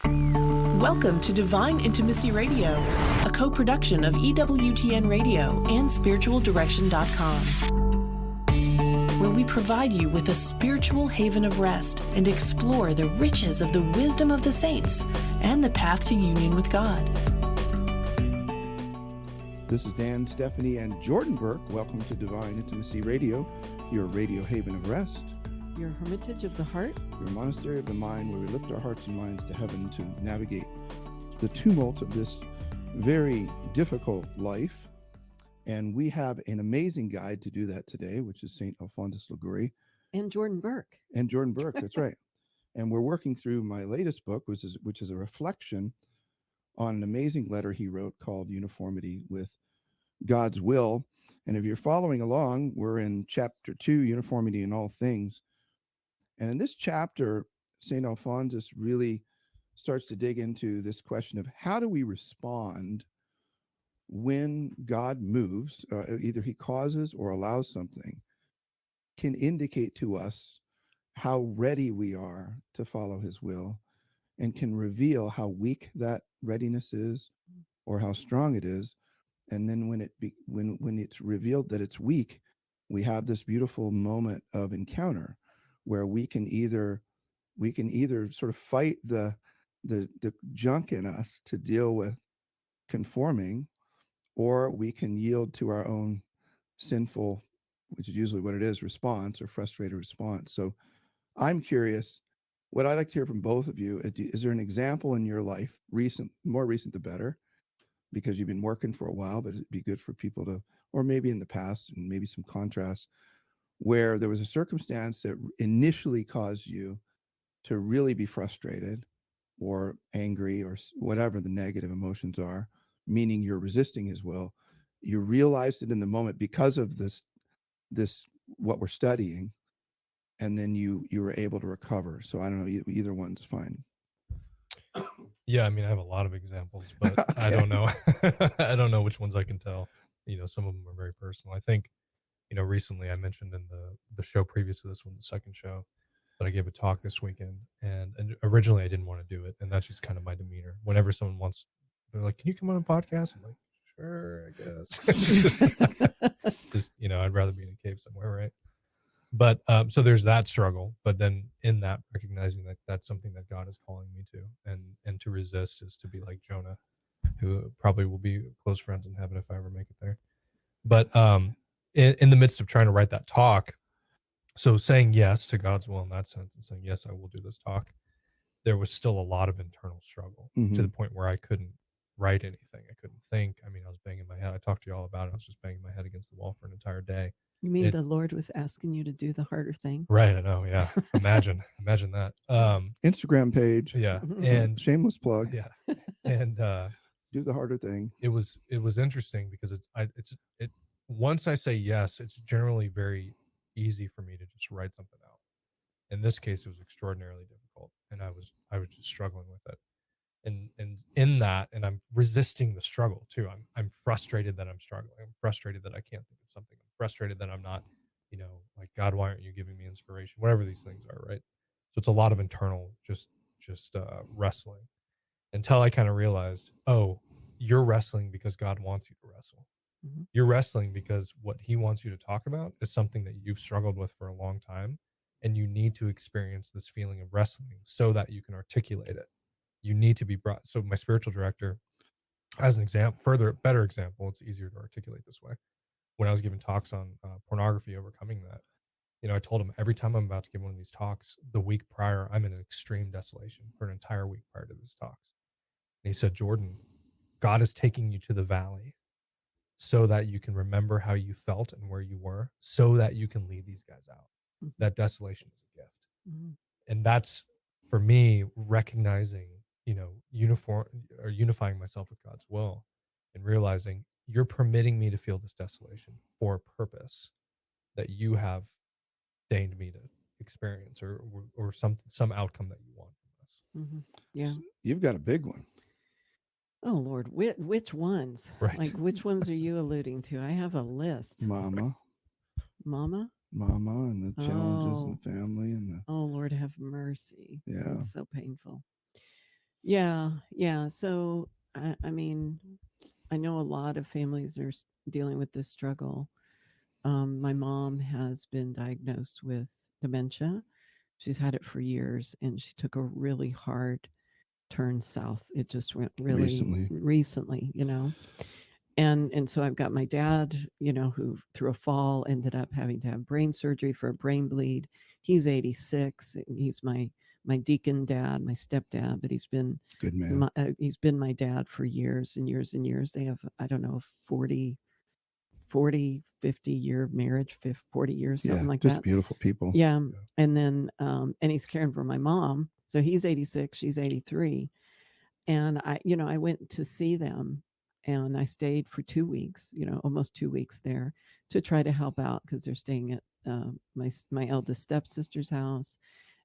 Welcome to Divine Intimacy Radio, a co-production of EWTN Radio and SpiritualDirection.com, where we provide you with a spiritual haven of rest and explore the riches of the wisdom of the saints and the path to union with God. This is Dan, Stephanie, and Jordan Burke. Welcome to Divine Intimacy Radio, your radio haven of rest. Your hermitage of the heart. Your monastery of the mind, where we lift our hearts and minds to heaven to navigate the tumult of this very difficult life. And we have an amazing guide to do that today, which is St. Alphonsus Liguori. And Jordan Burke. And Jordan Burke, that's right. And we're working through my latest book, which is a reflection on an amazing letter he wrote called Uniformity with God's Will. And if you're following along, we're in chapter 2, Uniformity in All Things. And in this chapter, St. Alphonsus really starts to dig into this question of how do we respond when God moves, either he causes or allows something, can indicate to us how ready we are to follow his will, and can reveal how weak that readiness is or how strong it is. And then when it's revealed that it's weak, we have this beautiful moment of encounter where we can either sort of fight the junk in us to deal with conforming, or we can yield to our own sinful, which is usually what it is, response or frustrated response. So I'm curious, what I'd like to hear from both of you, is there an example in your life, more recent the better, because you've been working for a while, but it'd be good for people to, or maybe in the past and maybe some contrast, where there was a circumstance that initially caused you to really be frustrated or angry or whatever the negative emotions are, meaning you're resisting his will. You realized it in the moment because of this what we're studying, and then you were able to recover. So I don't know, either one's fine. Yeah, I mean, I have a lot of examples, but okay. I don't know. I don't know which ones I can tell. Some of them are very personal. I think, recently I mentioned in the show previous to this one, the second show, that I gave a talk this weekend, and originally I didn't want to do it, and that's just kind of my demeanor. Whenever someone they're like, "Can you come on a podcast?" I'm like, "Sure, I guess." just I'd rather be in a cave somewhere, right? But so there's that struggle, but then in that, recognizing that that's something that God is calling me to, and to resist is to be like Jonah, who probably will be close friends in heaven if I ever make it there. But in the midst of trying to write that talk, so saying yes to God's will in that sense and saying, yes, I will do this talk, there was still a lot of internal struggle to the point where I couldn't write anything. I couldn't think. I mean, I was banging my head. I talked to you all about it. I was just banging my head against the wall for an entire day. You mean the Lord was asking you to do the harder thing? Right, I know, yeah. Imagine that. Instagram page. Yeah. And shameless plug. Yeah. And do the harder thing. It was interesting because it once I say yes, it's generally very easy for me to just write something out. In this case, it was extraordinarily difficult, and I was just struggling with it. And in that, and I'm resisting the struggle too. I'm frustrated that I'm struggling. I'm frustrated that I can't think of something. I'm frustrated that I'm not, like, God, why aren't you giving me inspiration? Whatever these things are, right? So it's a lot of internal just wrestling, until I kind of realized, oh, you're wrestling because God wants you to wrestle. Mm-hmm. You're wrestling because what he wants you to talk about is something that you've struggled with for a long time, and you need to experience this feeling of wrestling so that you can articulate it. You need to be brought. So my spiritual director, as an example, better example, it's easier to articulate this way. When I was giving talks on pornography, overcoming that, I told him, every time I'm about to give one of these talks, the week prior, I'm in an extreme desolation for an entire week prior to these talks. And he said, Jordan, God is taking you to the valley so that you can remember how you felt and where you were, so that you can lead these guys out. Mm-hmm. That desolation is a gift. Mm-hmm. And that's, for me, recognizing, unifying myself with God's will, and realizing you're permitting me to feel this desolation for a purpose that you have deigned me to experience, or some outcome that you want from this. Mm-hmm. Yeah. So you've got a big one. Oh, Lord, which ones? Right. Like, which ones are you alluding to? I have a list. Mama, and the challenges in the family, and oh, Lord, have mercy. Yeah, it's so painful. Yeah. So, I mean, I know a lot of families are dealing with this struggle. My mom has been diagnosed with dementia. She's had it for years, and she took a really hard turn south. It just went really Recently. recently, and so I've got my dad, who through a fall ended up having to have brain surgery for a brain bleed. He's 86. And he's my deacon dad, my stepdad, but Good man. he's been my dad for years and years and years. They have, I don't know, 50-year marriage, 40 years, something Yeah, like just that. beautiful people. Yeah. Yeah. And then and he's caring for my mom. So he's 86, she's 83. And I went to see them, and I stayed for 2 weeks, almost 2 weeks there, to try to help out because they're staying at my eldest stepsister's house,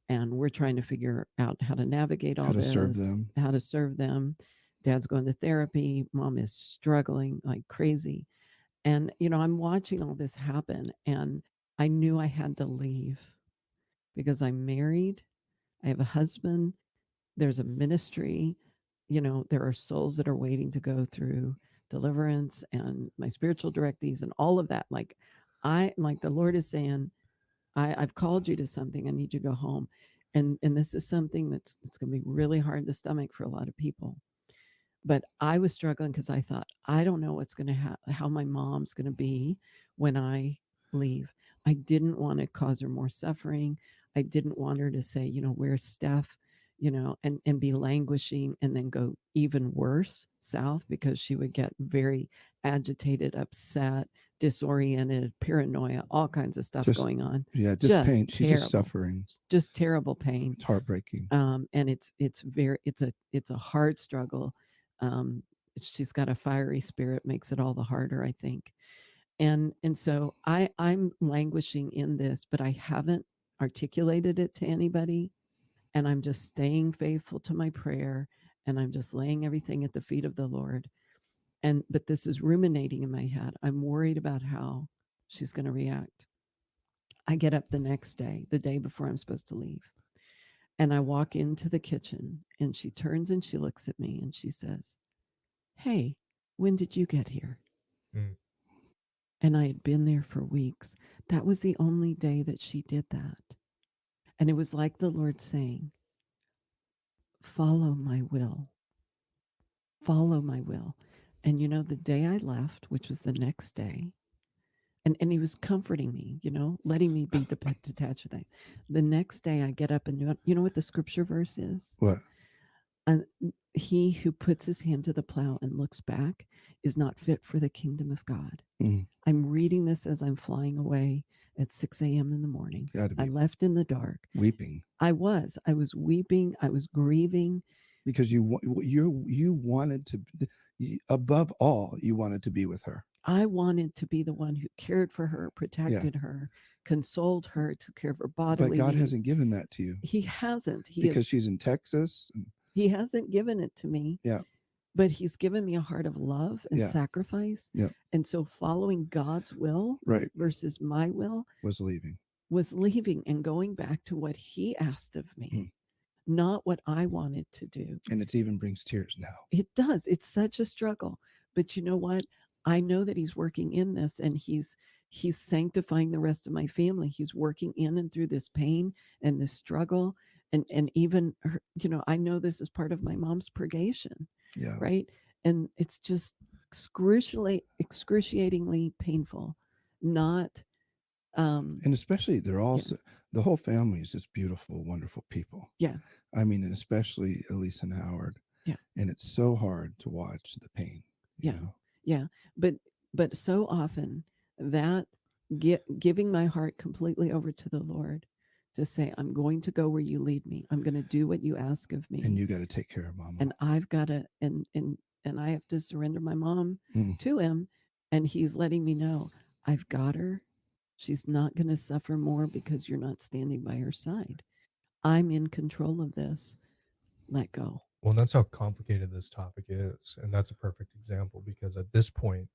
and we're trying to figure out how to navigate How all to serve this, them. how to serve them. Dad's going to therapy. Mom is struggling like crazy. And, I'm watching all this happen, and I knew I had to leave because I'm married. I have a husband. There's a ministry. There are souls that are waiting to go through deliverance, and my spiritual directees and all of that. Like the Lord is saying, I've called you to something. I need you to go home. And this is something that's it's going to be really hard to stomach for a lot of people. But I was struggling because I thought, I don't know what's going to how my mom's going to be when I leave. I didn't want to cause her more suffering. I didn't want her to say, where's Steph, and be languishing and then go even worse south, because she would get very agitated, upset, disoriented, paranoia, all kinds of stuff Just going on. yeah, just Just pain. She's just terrible, suffering. just terrible pain. It's heartbreaking. And it's a hard struggle. um, she's got a fiery spirit, makes it all the harder, I think. And so I'm languishing in this, but I haven't articulated it to anybody, and I'm just staying faithful to my prayer, and I'm just laying everything at the feet of the Lord. And but this is ruminating in my head. I'm worried about how she's going to react. I get up the next day, the day before I'm supposed to leave, and I walk into the kitchen, and she turns and she looks at me and she says, "Hey, when did you get here?" Mm. And I had been there for weeks. That was the only day that she did that. And it was like the Lord saying, "Follow my will, follow my will." And the day I left, which was the next day, and he was comforting me, letting me be detached with that. The next day I get up, and you know what the scripture verse is? What? And he who puts his hand to the plow and looks back is not fit for the kingdom of God. Mm, I'm reading this as I'm flying away at 6 a.m. in the morning. gotta I be left in the dark. weeping I was weeping. I was grieving. because you wanted to, above all, you wanted to be with her. I wanted to be the one who cared for her, Yeah, protected her, consoled her, took care of her but bodily God needs. hasn't given that to you He hasn't. because she's in Texas. He hasn't given it to me. Yeah, But he's given me a heart of love and yeah, sacrifice. yeah. And so following God's will Right. versus my will Was leaving. was leaving and going back to what he asked of me, Mm. not what I wanted to do. And it even brings tears now. It does. It's such a struggle. But you know what? I know that he's working in this, and he's sanctifying the rest of my family. He's working in and through this pain and this struggle. And even her, I know this is part of my mom's purgation, Yeah. right? And it's just excruciatingly painful. Not And especially they're all yeah. the whole family is just beautiful, wonderful people. Yeah. I mean, and especially Elise and Howard. Yeah. And it's so hard to watch the pain. Yeah. Yeah. But so often that giving my heart completely over to the Lord, to say, I'm going to go where you lead me. I'm going to do what you ask of me. And you got to take care of Mama. And I've got to and I have to surrender my mom to him. And he's letting me know, I've got her. She's not going to suffer more because you're not standing by her side. I'm in control of this. Let go. Well, that's how complicated this topic is. And that's a perfect example, because at this point,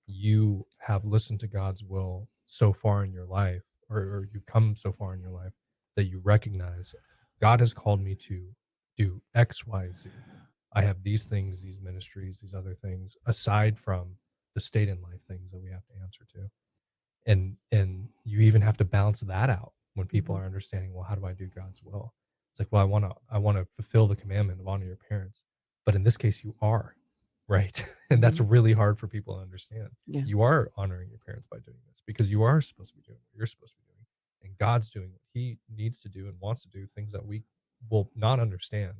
you have listened to God's will so far in your life, or you've come so far in your life that you recognize God has called me to do X, Y, Z. I have these things, these ministries, these other things, aside from the state in life things that we have to answer to. And you even have to balance that out when people are understanding, well, how do I do God's will? It's like, well, I want to fulfill the commandment of honor your parents, but in this case, you are, right? And that's really hard for people to understand. Yeah. You are honoring your parents by doing this because you are supposed to be doing what you're supposed to be doing, and God's doing what He needs to do and wants to do, things that we will not understand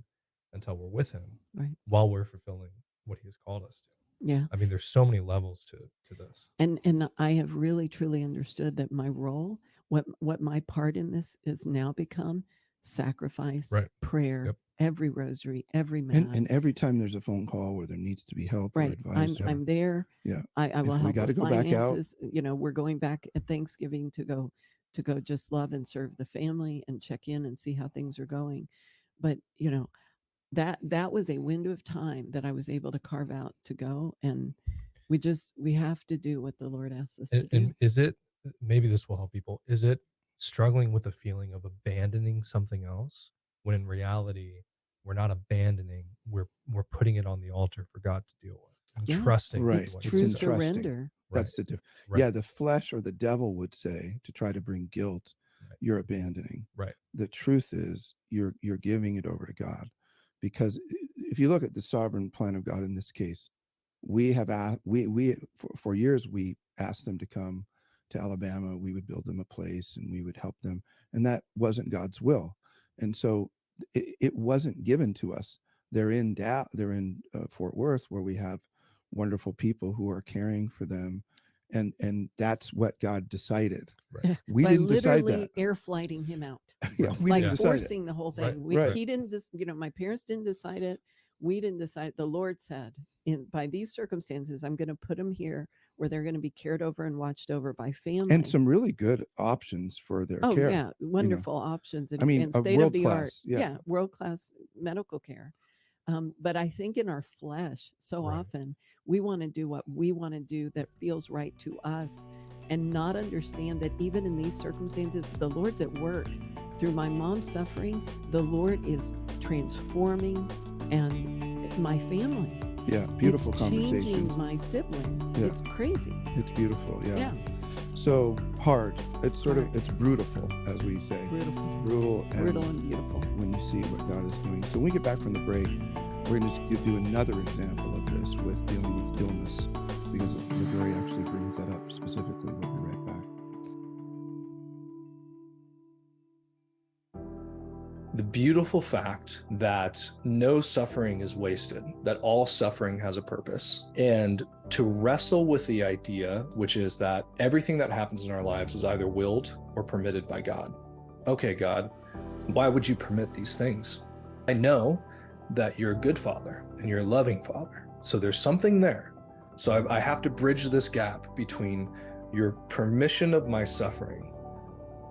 until we're with Him, Right. while we're fulfilling what He has called us to. Yeah. I mean, there's so many levels to this. And I have really truly understood that my role, what my part in this is now become sacrifice, Right. prayer, Yep. every rosary, every mass. And every time there's a phone call where there needs to be help or right. advice, I'm there. yeah. I will If we help got to with go back out, finances. You know, we're going back at Thanksgiving to go just love and serve the family and check in and see how things are going. But you know, that was a window of time that I was able to carve out to go, and we have to do what the Lord asks us to do. And is it, maybe this will help people, is it struggling with the feeling of abandoning something else when in reality we're not abandoning, we're putting it on the altar for God to deal with and Yeah. trusting Right. It's what It's true He says. entrusting. surrender. That's the difference. Right. Yeah, the flesh or the devil would say to try to bring guilt, Right. you're abandoning. Right. The truth is you're giving it over to God, because if you look at the sovereign plan of God in this case, we have for years we asked them to come to Alabama. We would build them a place and we would help them, and that wasn't God's will, and so it wasn't given to us. They're in Fort Worth, where we have wonderful people who are caring for them, and that's what God decided. Right. We By didn't decide literally that. air flighting him out. Yeah, we Like didn't decide it. forcing the whole Right. thing. Right. He didn't just, my parents didn't decide it. We didn't decide. The Lord said, by these circumstances, I'm going to put them here where they're going to be cared over and watched over by family. And some really good options for their care. yeah, wonderful options. And, I mean, and a state of the art. world-class, yeah. World-class medical care. But I think in our flesh, so Right. often we want to do what we want to do that feels right to us, and not understand that even in these circumstances, the Lord's at work. Through my mom's suffering, the Lord is transforming and my family. Yeah, beautiful It's conversation. changing my siblings. Yeah. It's crazy. It's beautiful. Yeah. Yeah, So hard. It's sort of, Hard. it's brutal, as we say. beautiful, Brutal and beautiful. when you see what God is doing. So when we get back from the break, we're going to do another example of this with dealing with illness, because Liguori actually brings that up specifically. We'll be right back. The beautiful fact that no suffering is wasted, that all suffering has a purpose. And to wrestle with the idea, which is that everything that happens in our lives is either willed or permitted by God. Okay, God, why would you permit these things? I know that you're a good father and you're a loving father. So there's something there. So I have to bridge this gap between your permission of my suffering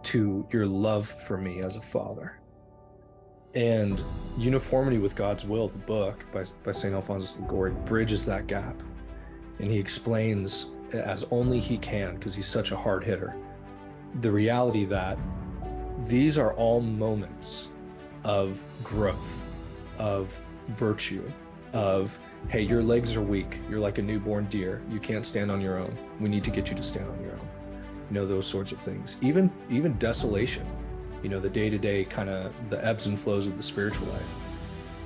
to your love for me as a father. And Uniformity with God's Will, the book by St. Alphonsus Liguori, bridges that gap. And he explains, as only he can, because he's such a hard hitter, the reality that these are all moments of growth, of virtue, of, hey, your legs are weak. You're like a newborn deer. You can't stand on your own. We need to get you to stand on your own. Those sorts of things. Even desolation. The day-to-day kind of the ebbs and flows of the spiritual life.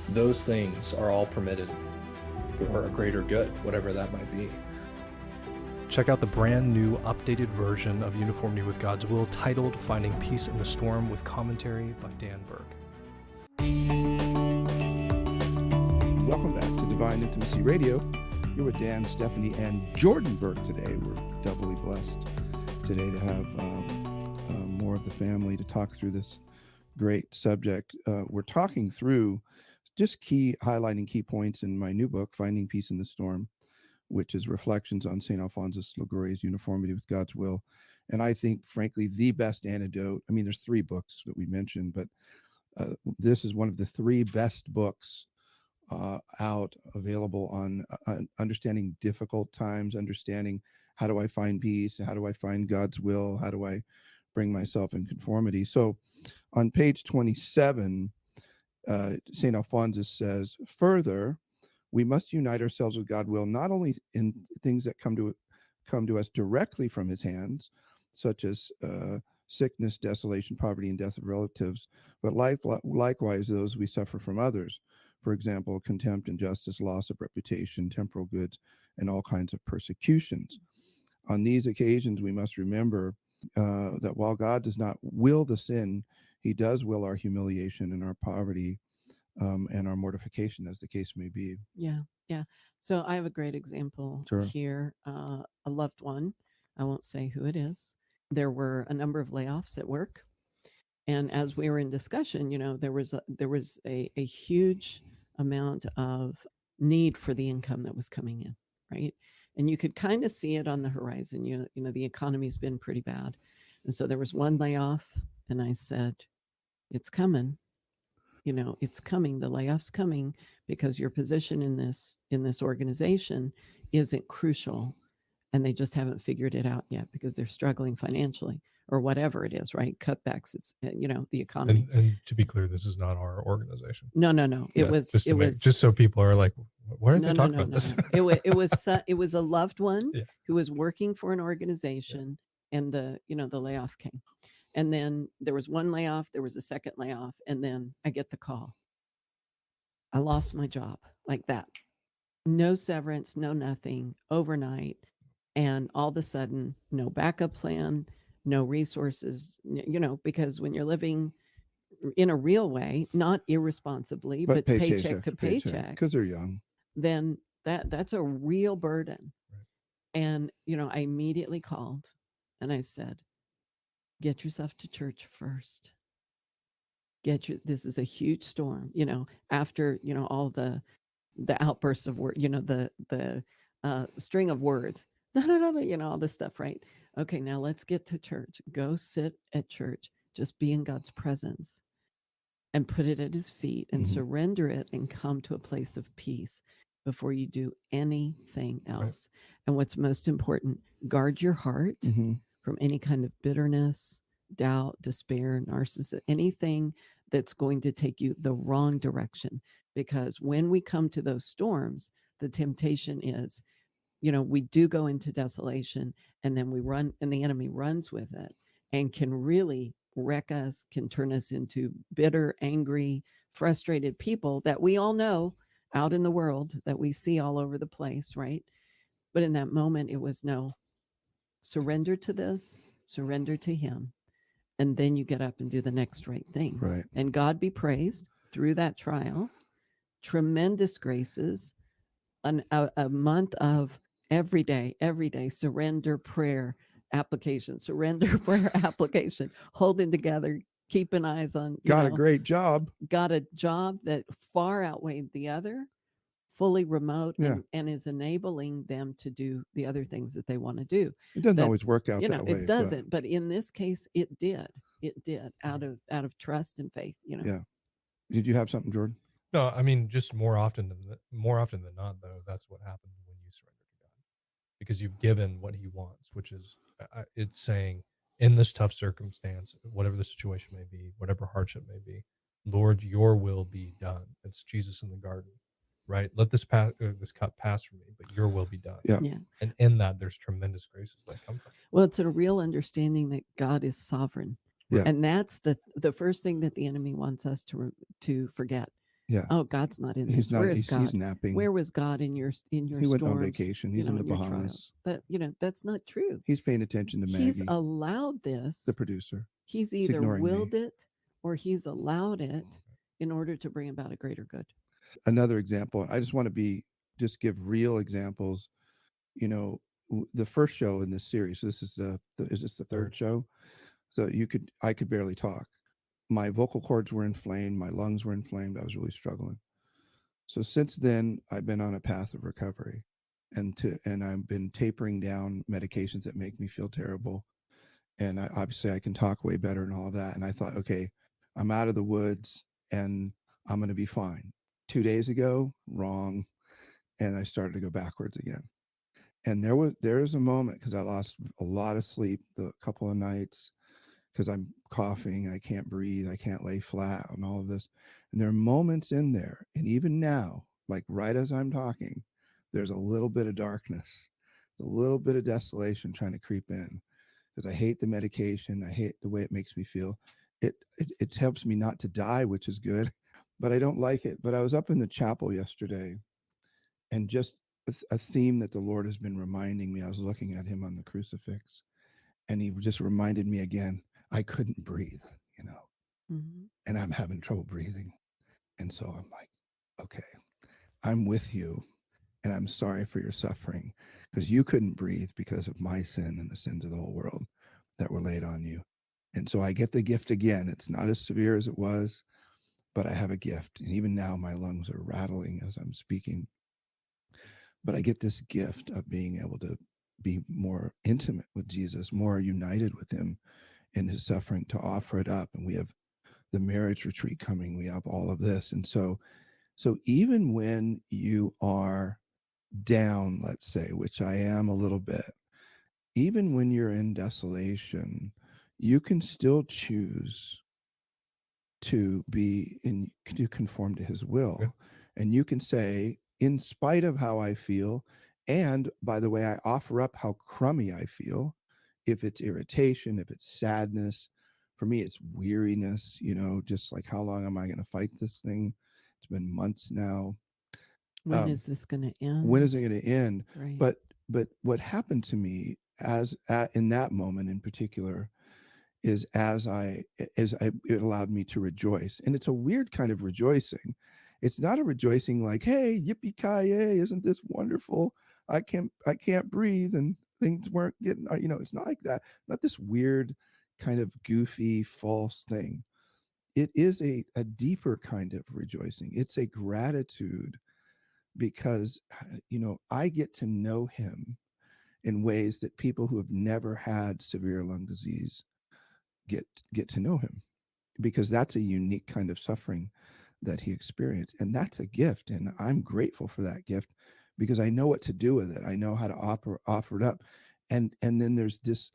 Those things are all permitted for a greater good, whatever that might be. Check out the brand new updated version of Uniformity with God's Will, titled Finding Peace in the Storm, with commentary by Dan Burke. Welcome back to Divine Intimacy Radio. You're with Dan, Stephanie, and Jordan Burke today. We're doubly blessed today to have more of the family to talk through this great subject. We're talking through just highlighting key points in my new book, Finding Peace in the Storm, which is reflections on St. Alphonsus Liguori's Uniformity with God's Will. And I think, frankly, the best antidote. I mean, there's 3 books that we mentioned, but this is one of the 3 best books out, available on understanding difficult times, understanding how do I find peace, how do I find God's will, how do I bring myself in conformity. So on page 27, St. Alphonsus says, further, we must unite ourselves with God's will, not only in things that come to us directly from his hands, such as sickness, desolation, poverty, and death of relatives, but likewise those we suffer from others. For example, contempt, injustice, loss of reputation, temporal goods, and all kinds of persecutions. On these occasions, we must remember that while God does not will the sin, he does will our humiliation and our poverty and our mortification, as the case may be. Yeah, yeah. So I have a great example Sure. here. A loved one, I won't say who it is. There were a number of layoffs at work, and as we were in discussion, there was a huge amount of need for the income that was coming in, right? And you could kind of see it on the horizon. The economy's been pretty bad, and so there was one layoff, and I said, "It's coming." It's coming. The layoff's coming because your position in this organization isn't crucial, and they just haven't figured it out yet because they're struggling financially or whatever it is, right? Cutbacks. It's the economy. And to be clear, this is not our organization. No. Yeah, It was just so people are like, why are they talking about this? It was a loved one Yeah. who was working for an organization, and the layoff came. And then there was one layoff, there was a second layoff, and then I get the call. I lost my job like that. No severance, no nothing, overnight. And all of a sudden, no backup plan, no resources, because when you're living in a real way, not irresponsibly, but paycheck to paycheck, because they're young, then that's a real burden. Right. And, I immediately called and I said, get yourself to church first. This is a huge storm, after, all the outbursts of word, the string of words, all this stuff, right? Okay, now let's get to church. Go sit at church, just be in God's presence and put it at his feet and surrender it and come to a place of peace before you do anything else. Right. And what's most important, guard your heart from any kind of bitterness, doubt, despair, narcissism, anything that's going to take you the wrong direction. Because when we come to those storms, the temptation is, we do go into desolation, and then we run, and the enemy runs with it and can really wreck us, can turn us into bitter, angry, frustrated people that we all know out in the world, that we see all over the place, right? But in that moment, it was no, surrender to this, surrender to him. And then you get up and do the next right thing. Right. And God be praised through that trial, tremendous graces, a month of every day, surrender prayer application, holding together, keeping eyes on. Got a great job. Got a job that far outweighed the other, fully remote, and is enabling them to do the other things that they want to do. It doesn't always work out that way. It doesn't, but in this case, it did. It did, out of trust and faith. Yeah. Did you have something, Jordan? No, I mean, just more often than not, though, that's what happens when you surrender to God, because you've given what he wants, which is it's saying, in this tough circumstance, whatever the situation may be, whatever hardship may be, Lord, your will be done. It's Jesus in the garden, right? Let this cup pass from me, but your will be done. Yeah. And in that, there's tremendous graces that come from it. Well, it's a real understanding that God is sovereign. Yeah. And that's the first thing that the enemy wants us to forget. Yeah. Oh, God's not in this. He's not. Where is God? He's napping. Where was God in your He storms? went on vacation. He's in the Bahamas. That that's not true. He's paying attention to Maggie. He's allowed this. The producer. He's either willed it or he's allowed it in order to bring about a greater good. Another example. I just want to just give real examples. The first show in this series. This is is this the third show? So I could barely talk. My vocal cords were inflamed. My lungs were inflamed. I was really struggling. So since then, I've been on a path of recovery, and I've been tapering down medications that make me feel terrible. And obviously I can talk way better and all that. And I thought, okay, I'm out of the woods and I'm going to be fine. 2 days ago, wrong. And I started to go backwards again. And there was a moment, because I lost a lot of sleep the couple of nights, because I'm coughing, I can't breathe, I can't lay flat and all of this. And there are moments in there, and even now, like right as I'm talking, there's a little bit of darkness, a little bit of desolation trying to creep in, because I hate the medication. I hate the way it makes me feel. It helps me not to die, which is good, but I don't like it. But I was up in the chapel yesterday, and just a theme that the Lord has been reminding me. I was looking at him on the crucifix, and he just reminded me again, I couldn't breathe, Mm-hmm. and I'm having trouble breathing. And so I'm like, okay, I'm with you, and I'm sorry for your suffering, because you couldn't breathe because of my sin and the sins of the whole world that were laid on you. And so I get the gift again. It's not as severe as it was, but I have a gift. And even now my lungs are rattling as I'm speaking. But I get this gift of being able to be more intimate with Jesus, more united with him in his suffering, to offer it up. And we have the marriage retreat coming. We have all of this. And so even when you are down, let's say, which I am a little bit, even when you're in desolation, you can still choose to conform to his will. Yeah. And you can say, in spite of how I feel, and by the way, I offer up how crummy I feel, if it's irritation, if it's sadness, for me, it's weariness, just like, how long am I going to fight this thing? It's been months now. When is this going to end? When is it going to end? Right. But what happened to me in that moment in particular is it allowed me to rejoice. And it's a weird kind of rejoicing. It's not a rejoicing like, hey, yippee-ki-yay, isn't this wonderful? I can't breathe and things weren't getting, it's not like that. Not this weird kind of goofy, false thing. It is a deeper kind of rejoicing. It's a gratitude, because, I get to know him in ways that people who have never had severe lung disease get to know him, because that's a unique kind of suffering that he experienced. And that's a gift. And I'm grateful for that gift, because I know what to do with it. I know how to offer it up. And then there's this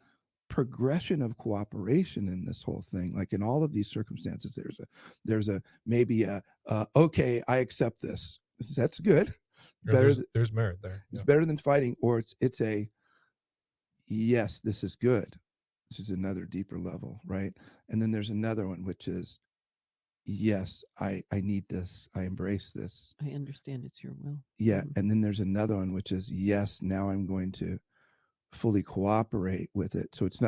progression of cooperation in this whole thing. Like in all of these circumstances, there's a maybe okay, I accept this. That's good. There's merit there. It's better than fighting. Or it's a, yes, this is good. This is another deeper level, right? And then there's another one, which is, yes, I need this. I embrace this. I understand it's your will. Yeah. And then there's another one, which is, yes, now I'm going to fully cooperate with it. So it's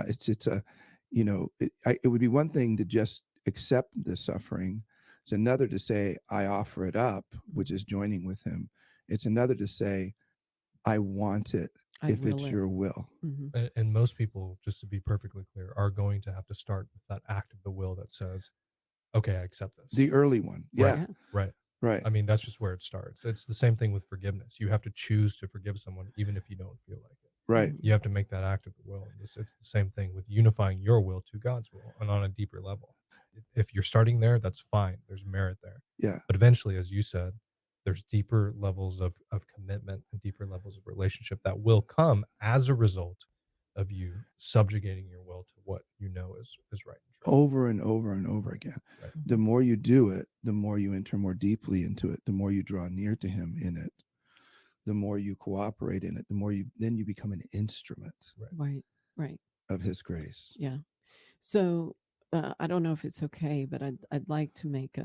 a, it would be one thing to just accept the suffering. It's another to say, I offer it up, which is joining with him. It's another to say, I want it, if it's your will. Mm-hmm. And most people, just to be perfectly clear, are going to have to start with that act of the will that says, okay, I accept this. The early one. Yeah. Right. I mean, that's just where it starts. It's the same thing with forgiveness. You have to choose to forgive someone, even if you don't feel like it. Right. You have to make that act of the will. It's the same thing with unifying your will to God's will, and on a deeper level. If you're starting there, that's fine. There's merit there. Yeah. But eventually, as you said, there's deeper levels of commitment and deeper levels of relationship that will come as a result of you subjugating your will to what you know is right and true. Over and over and over again. Right. The more you do it, the more you enter more deeply into it, the more you draw near to him in it, the more you cooperate in it, the more you become an instrument Right. of his grace. Yeah. So I don't know if it's okay, but I'd like to make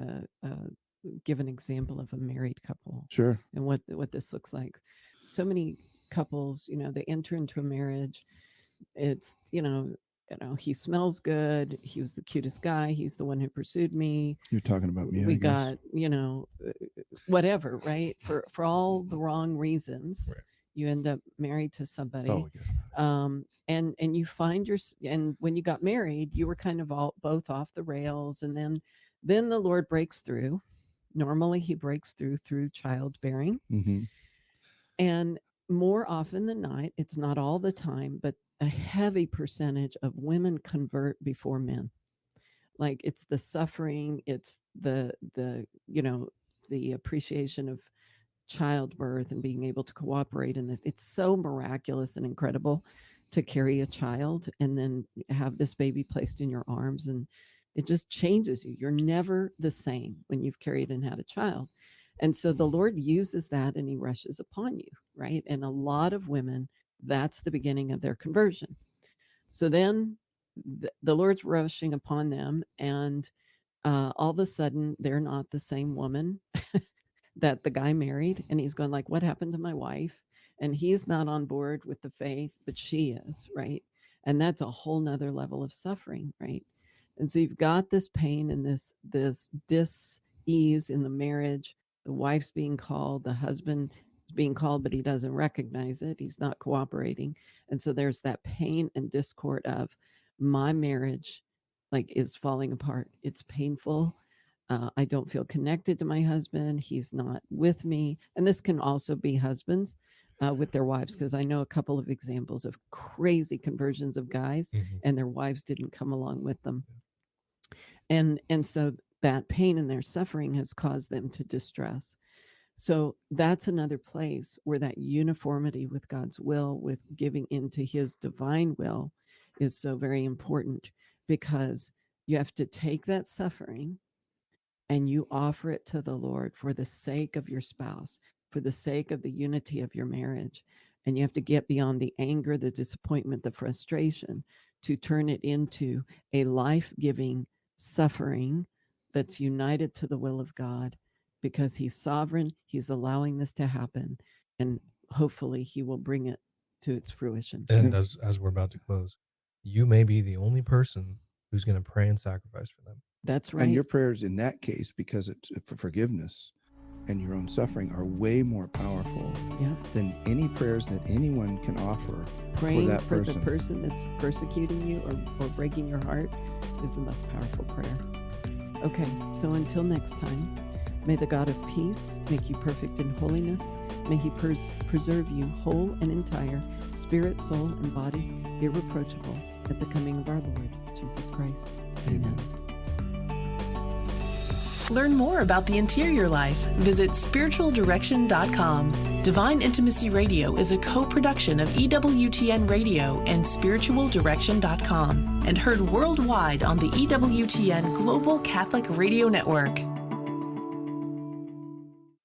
give an example of a married couple. Sure. And what this looks like. So many couples, they enter into a marriage. It's, he smells good. He was the cutest guy. He's the one who pursued me. You're talking about me. We got, whatever, right? For all the wrong reasons, Right. you end up married to somebody. Oh, I guess not. And you find and when you got married, you were kind of both off the rails. And then the Lord breaks through. Normally he breaks through childbearing. Mm-hmm. And more often than not, it's not all the time, but a heavy percentage of women convert before men. Like it's the suffering, it's the appreciation of childbirth and being able to cooperate in this. It's so miraculous and incredible to carry a child and then have this baby placed in your arms and It just changes you. You're never the same when you've carried and had a child. And so the Lord uses that and he rushes upon you, right? And a lot of women, that's the beginning of their conversion. So then the Lord's rushing upon them, and all of a sudden they're not the same woman that the guy married. And he's going like, what happened to my wife? And he's not on board with the faith, but she is, right? And that's a whole nother level of suffering, right? And so you've got this pain and this dis-ease in the marriage. The wife's being called, the husband is being called, but he doesn't recognize it. He's not cooperating. And so there's that pain and discord of my marriage like is falling apart. It's painful. I don't feel connected to my husband. He's not with me. And this can also be husbands with their wives, because I know a couple of examples of crazy conversions of guys and their wives didn't come along with them. And so that pain and their suffering has caused them to distress. So that's another place where that uniformity with God's will, with giving into his divine will, is so very important, because you have to take that suffering and you offer it to the Lord for the sake of your spouse, for the sake of the unity of your marriage. And you have to get beyond the anger, the disappointment, the frustration, to turn it into a life-giving suffering that's united to the will of God, because he's sovereign. He's allowing this to happen, and hopefully he will bring it to its fruition. And as we're about to close, you may be the only person who's going to pray and sacrifice for them. That's right. And your prayers in that case, because it's for forgiveness and your own suffering, are way more powerful than any prayers that anyone can offer. Praying for that for person. the person that's persecuting you or breaking your heart is the most powerful prayer. Okay, so until next time, may the God of peace make you perfect in holiness. May he preserve you whole and entire, spirit, soul, and body, irreproachable at the coming of our Lord Jesus Christ. Amen. Learn more about the interior life. Visit spiritualdirection.com. Divine Intimacy Radio is a co-production of EWTN Radio and spiritualdirection.com, and heard worldwide on the EWTN Global Catholic Radio Network.